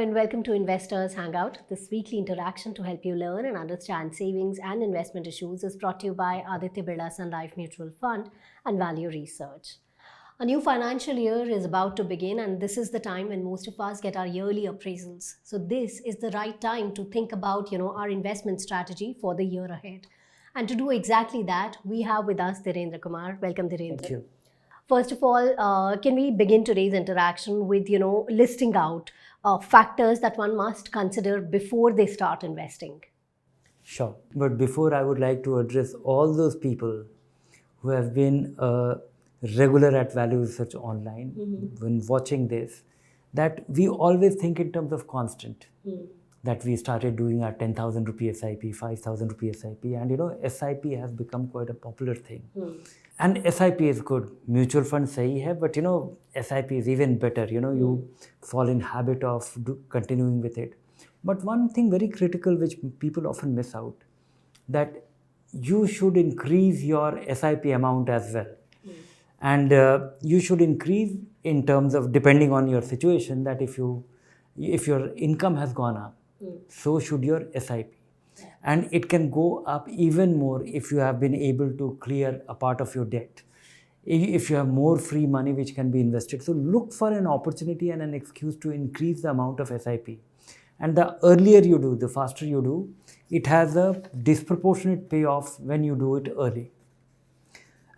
and welcome to Investors Hangout. This weekly interaction to help you learn and understand savings and investment issues is brought to you by Aditya Birla Sun Life Mutual Fund and Value Research. A new financial year is about to begin, and this is the time when most of us get our yearly appraisals. So this is the right time to think about, our investment strategy for the year ahead. And to do exactly that, we have with us Dhirendra Kumar. Welcome, Dhirendra. Thank you. First of all, can we begin today's interaction with, listing out factors that one must consider before they start investing? Sure. But before, I would like to address all those people who have been regular at Value Research online when watching this, that we always think in terms of constant. That we started doing our 10,000 rupee SIP, 5,000 rupee SIP, and SIP has become quite a popular thing. And SIP is good. Mutual fund sahi hai, but SIP is even better. You fall in habit of continuing with it. But one thing very critical which people often miss out, that you should increase your SIP amount as well. And you should increase in terms of, depending on your situation, that if your income has gone up, so should your SIP. And it can go up even more if you have been able to clear a part of your debt. If you have more free money which can be invested. So look for an opportunity and an excuse to increase the amount of SIP. And the earlier you do, the faster you do, it has a disproportionate payoff when you do it early.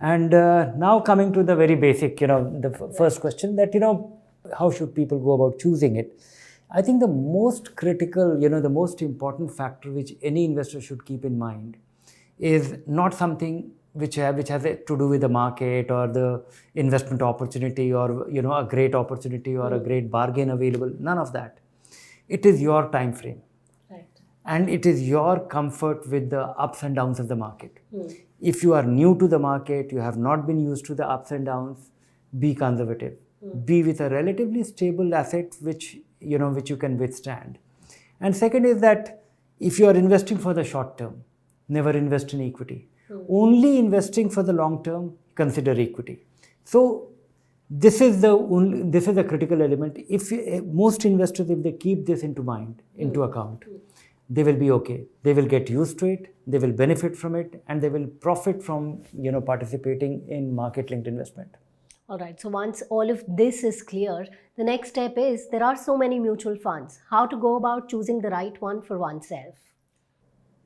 And now coming to the very basic, the first question that, how should people go about choosing it? I think the most critical, the most important factor which any investor should keep in mind is not something which has to do with the market or the investment opportunity or, a great opportunity or a great bargain available. None of that. It is your time frame. Right. And it is your comfort with the ups and downs of the market. If you are new to the market, you have not been used to the ups and downs, be conservative. Be with a relatively stable asset which you can withstand. And second is that if you are investing for the short term, never invest in equity. Only investing for the long term, consider equity. So this is the critical element. If most investors, if they keep this into account, they will be okay. They will get used to it, they will benefit from it, and they will profit from participating in market-linked investment. All right, so once all of this is clear, the next step is there are so many mutual funds. How to go about choosing the right one for oneself?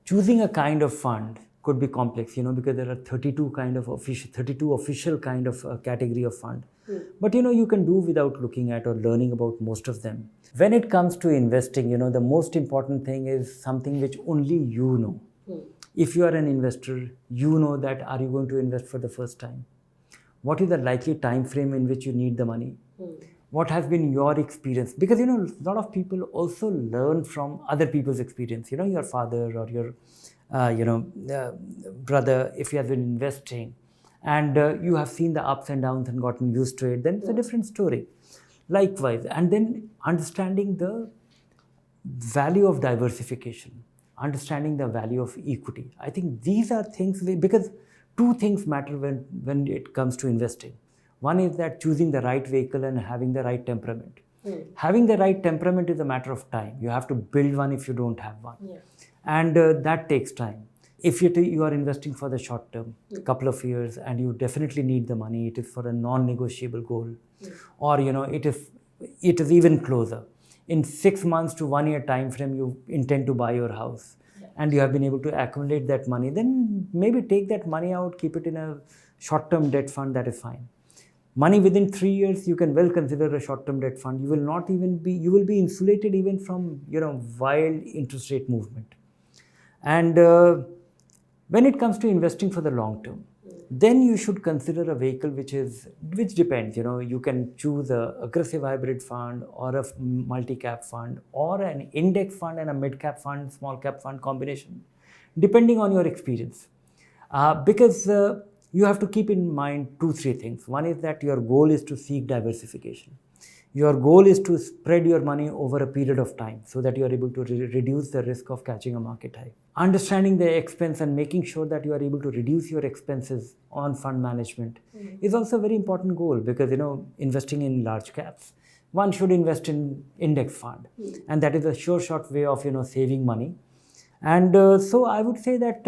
Choosing a kind of fund could be complex, because there are 32 official kind of category of fund. But you can do without looking at or learning about most of them. When it comes to investing, the most important thing is something which only you know. If you are an investor, you know that are you going to invest for the first time? What is the likely time frame in which you need the money? What has been your experience? Because a lot of people also learn from other people's experience. Your father or your brother, if he has been investing and you have seen the ups and downs and gotten used to it, then it's a different story. Likewise, and then understanding the value of diversification, understanding the value of equity. I think these are things because two things matter when it comes to investing. One is that choosing the right vehicle and having the right temperament. Having the right temperament is a matter of time. You have to build one if you don't have one. And that takes time. If you are investing for the short term, a couple of years, and you definitely need the money, it is for a non-negotiable goal. Or it is even closer. In 6 months to 1 year time frame, you intend to buy your house. And you have been able to accumulate that money, then maybe take that money out, keep it in a short-term debt fund, that is fine. Money within 3 years, you can well consider a short-term debt fund. You will be insulated even from, wild interest rate movement. And when it comes to investing for the long term, then you should consider a vehicle which depends. You can choose a aggressive hybrid fund or a multi-cap fund or an index fund and a mid-cap fund, small-cap fund combination, depending on your experience. Because you have to keep in mind 2-3 things. One is that your goal is to seek diversification. Your goal is to spread your money over a period of time so that you are able to reduce the risk of catching a market high. Understanding the expense and making sure that you are able to reduce your expenses on fund management is also a very important goal because, investing in large caps, one should invest in index fund. And that is a sure shot way of, saving money. And so I would say that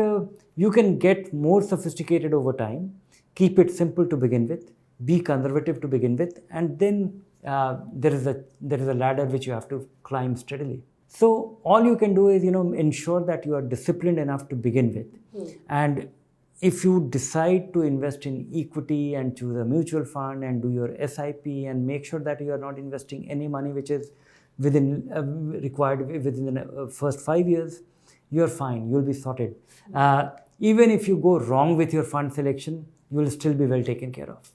you can get more sophisticated over time, keep it simple to begin with, be conservative to begin with, and then there is a ladder which you have to climb steadily. So all you can do is, ensure that you are disciplined enough to begin with. And if you decide to invest in equity and choose a mutual fund and do your SIP and make sure that you are not investing any money which is required within the first 5 years, you're fine, you'll be sorted. Even if you go wrong with your fund selection, you will still be well taken care of.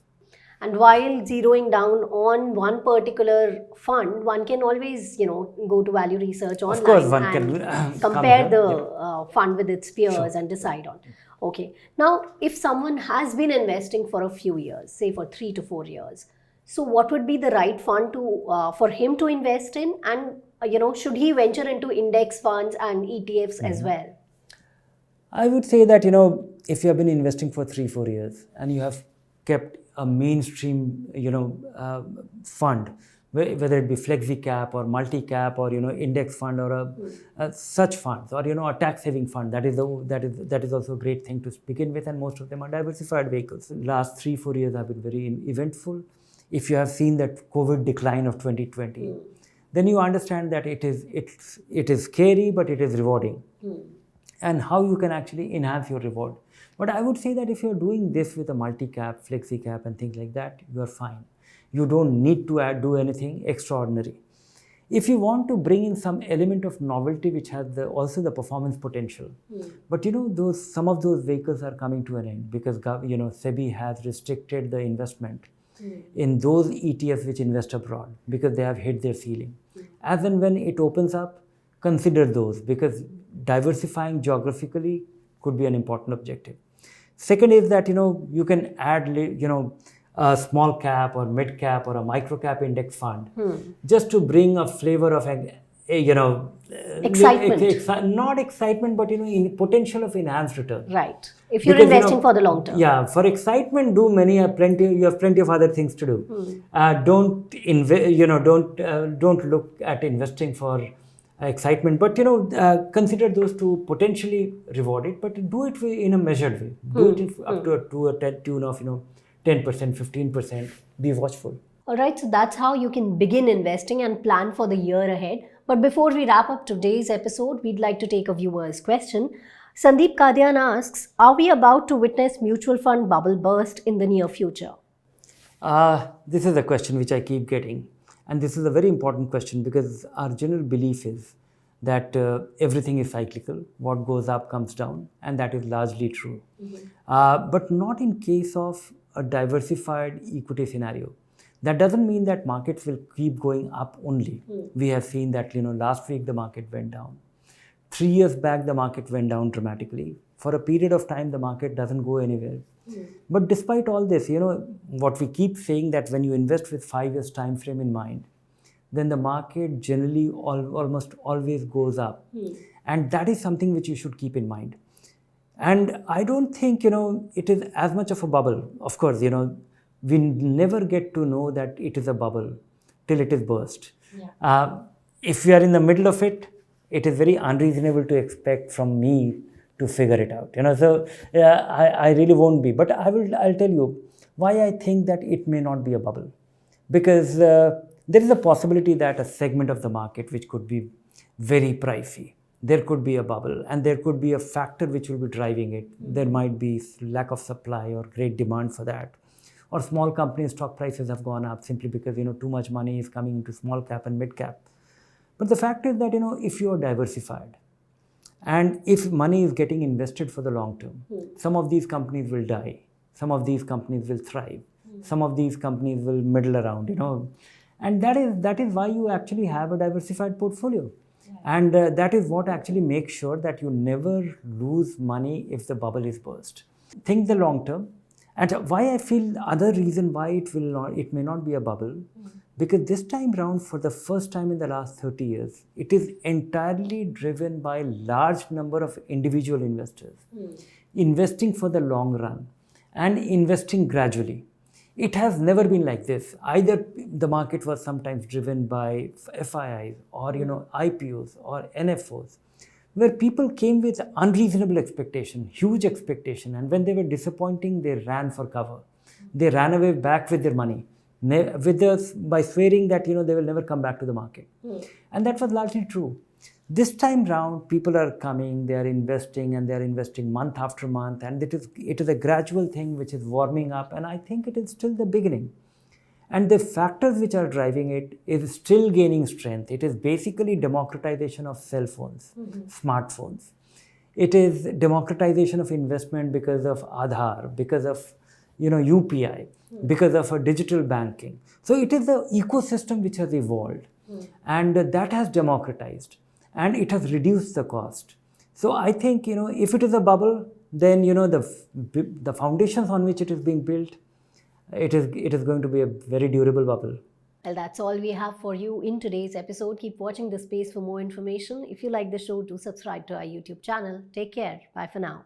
And while zeroing down on one particular fund, one can always, go to value research online. Of course, one and can compare the fund with its peers and decide on. Okay. Now, if someone has been investing for a few years, say for 3 to 4 years, so what would be the right fund for him to invest in? And should he venture into index funds and ETFs as well? I would say that, if you have been investing for 3-4 years and you have kept a mainstream, fund, whether it be flexi cap or multi cap or, index fund or such funds, or, a tax saving fund, that is also a great thing to begin with. And most of them are diversified vehicles. The last 3-4 years have been very eventful. If you have seen that COVID decline of 2020, then you understand that it is scary, but it is rewarding. And how you can actually enhance your reward. But I would say that if you're doing this with a multi-cap, flexi-cap and things like that, you're fine. You don't need to do anything extraordinary. If you want to bring in some element of novelty which has also the performance potential, but some of those vehicles are coming to an end because SEBI has restricted the investment in those ETFs which invest abroad because they have hit their ceiling. As and when it opens up, consider those, because diversifying geographically could be an important objective. Second is that you can add a small cap or mid cap or a micro cap index fund just to bring a flavor of excitement. Not excitement, but potential of enhanced return. Right. If you're investing for the long term. Yeah, for excitement, you have plenty of other things to do. Don't look at investing for excitement, but consider those to potentially reward it, but do it in a measured way. Do it up to a tune of 10%, 15%. Be watchful. All right, so that's how you can begin investing and plan for the year ahead. But before we wrap up today's episode, we'd like to take a viewer's question. Sandeep Kadian asks, are we about to witness mutual fund bubble burst in the near future? This is a question which I keep getting. And this is a very important question because our general belief is that everything is cyclical. What goes up comes down, and that is largely true. But not in case of a diversified equity scenario. That doesn't mean that markets will keep going up only. We have seen that last week the market went down. 3 years back the market went down dramatically. For a period of time the market doesn't go anywhere. But despite all this, what we keep saying, that when you invest with 5 years time frame in mind, then the market generally almost always goes up. And that is something which you should keep in mind. And I don't think, it is as much of a bubble. Of course, we never get to know that it is a bubble till it is burst. If we are in the middle of it, it is very unreasonable to expect from me to figure it out. So I really won't be. But I'll tell you why I think that it may not be a bubble. Because there is a possibility that a segment of the market which could be very pricey, there could be a bubble, and there could be a factor which will be driving it. There might be lack of supply or great demand for that. Or small companies' stock prices have gone up simply because too much money is coming into small cap and mid cap. But the fact is that if you are diversified, and if money is getting invested for the long term, some of these companies will die, some of these companies will thrive, some of these companies will middle around, and that is why you actually have a diversified portfolio. And that is what actually makes sure that you never lose money if the bubble is burst. Think the long term. And why I feel other reason why it may not be a bubble, because this time round, for the first time in the last 30 years, it is entirely driven by large number of individual investors investing for the long run and investing gradually. it has never been like this. Either the market was sometimes driven by FIIs or IPOs or NFOs, where people came with unreasonable expectation, huge expectation, and when they were disappointing, they ran for cover. They ran away back with their money, by swearing that they will never come back to the market, and that was largely true. This time round, people are coming, they are investing, and they are investing month after month, and it is a gradual thing which is warming up, and I think it is still the beginning. And the factors which are driving it is still gaining strength. It is basically democratization of cell phones, smartphones. It is democratization of investment because of Aadhaar, because of UPI, because of a digital banking. So it is the ecosystem which has evolved, and that has democratized, and it has reduced the cost. So I think if it is a bubble, then the foundations on which it is being built, it is going to be a very durable bubble. Well, that's all we have for you in today's episode. Keep watching this space for more information. If you like the show, do subscribe to our YouTube channel. Take care. Bye for now.